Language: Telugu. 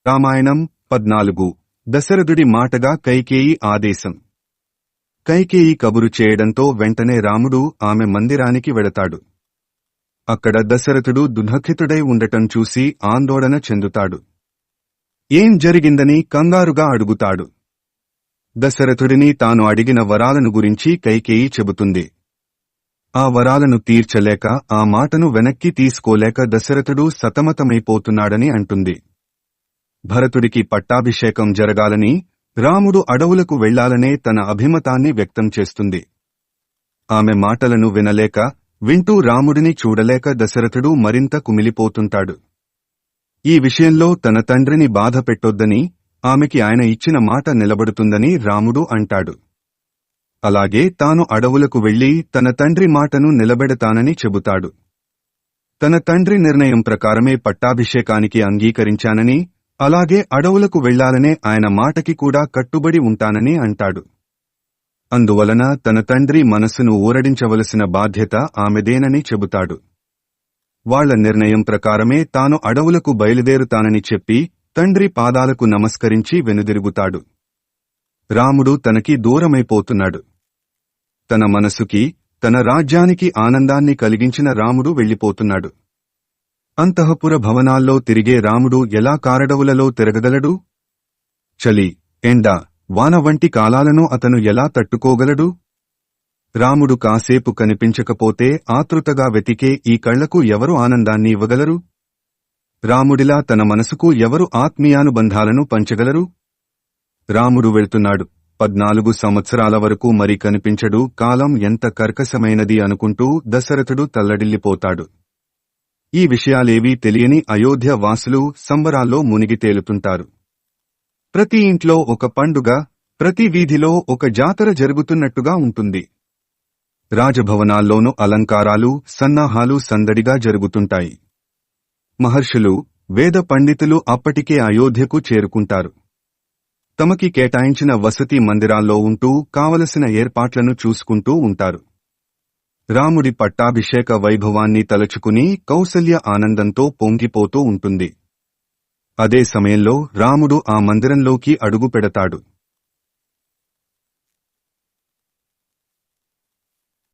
రామాయణం 14 దశరథుడి మాటగా కైకేయి ఆదేశం. కైకేయి కబురు చేయడంతో వెంటనే రాముడు ఆమె మందిరానికి వెడతాడు. అక్కడ దశరథుడు దుఃఖితుడై ఉండటం చూసి ఆందోళన చెందుతాడు. ఏం జరిగిందని కంగారుగా అడుగుతాడు. దశరథుడిని తాను అడిగిన వరాలను గురించి కైకేయి చెబుతుంది. ఆ వరాలను తీర్చలేక ఆ మాటను వెనక్కి తీసుకోలేక దశరథుడు సతమతమైపోతున్నాడని అంటుంది. భరతుడికి పట్టాభిషేకం జరగాలని, రాముడు అడవులకు వెళ్లాలనే తన అభిమతాన్ని వ్యక్తం చేస్తుంది. ఆమె మాటలను వినలేక, వింటూ రాముడిని చూడలేక దశరథుడు మరింత కుమిలిపోతుంటాడు. ఈ విషయంలో తన తండ్రిని బాధ పెట్టొద్దని, ఆమెకి ఆయన ఇచ్చిన మాట నిలబడుతుందని రాముడు అంటాడు. అలాగే తాను అడవులకు వెళ్లి తన తండ్రి మాటను నిలబెడతానని చెబుతాడు. తన తండ్రి నిర్ణయం ప్రకారమే పట్టాభిషేకానికి అంగీకరించానని, అలాగే అడవులకు వెళ్లాలనే ఆయన మాటకి కూడా కట్టుబడి ఉంటానని అంటాడు. అందువలన తన తండ్రి మనస్సును ఊరడించవలసిన బాధ్యత ఆమెదేనని చెబుతాడు. వాళ్ల నిర్ణయం ప్రకారమే తాను అడవులకు బయలుదేరుతానని చెప్పి తండ్రి పాదాలకు నమస్కరించి వెనుదిరుగుతాడు. రాముడు తనకి దూరమైపోతున్నాడు. తన మనసుకి, తన రాజ్యానికి ఆనందాన్ని కలిగించిన రాముడు వెళ్లిపోతున్నాడు. అంతఃపుర భవనాల్లో తిరిగే రాముడు ఎలా కారడవులలో తిరగగలడు? చలి, ఎండ, వాన వంటి కాలాలను అతను ఎలా తట్టుకోగలడు? రాముడు కాసేపు కనిపించకపోతే ఆతృతగా వెతికే ఈ కళ్లకు ఎవరు ఆనందాన్ని ఇవ్వగలరు? రాముడిలా తన మనసుకు ఎవరు ఆత్మీయానుబంధాలను పంచగలరు? రాముడు వెళ్తున్నాడు. 14 సంవత్సరాల వరకు మరి కనిపించడు. కాలం ఎంత కర్కశమైనది అనుకుంటూ దశరథుడు తల్లడిల్లిపోతాడు. ఈ విషయాలేవీ తెలియని అయోధ్య వాసులు సంబరాల్లో మునిగి తేలుతుంటారు. ప్రతి ఇంట్లో ఒక పండుగ, ప్రతి వీధిలో ఒక జాతర జరుగుతున్నట్టుగా ఉంటుంది. రాజభవనాల్లోనూ అలంకారాలు, సన్నాహాలు సందడిగా జరుగుతుంటాయి. మహర్షులు, వేద పండితులు అప్పటికే అయోధ్యకు చేరుకుంటారు. తమకి కేటాయించిన వసతి మందిరాల్లో ఉంటూ కావలసిన ఏర్పాట్లను చూసుకుంటూ ఉంటారు. రాముడి పట్టాభిషేక వైభవాన్ని తలుచుకుని కౌసల్య ఆనందంతో పొంగిపోతూ ఉంటుంది. అదే సమయంలో రాముడు ఆ మందిరంలోకి అడుగు పెడతాడు.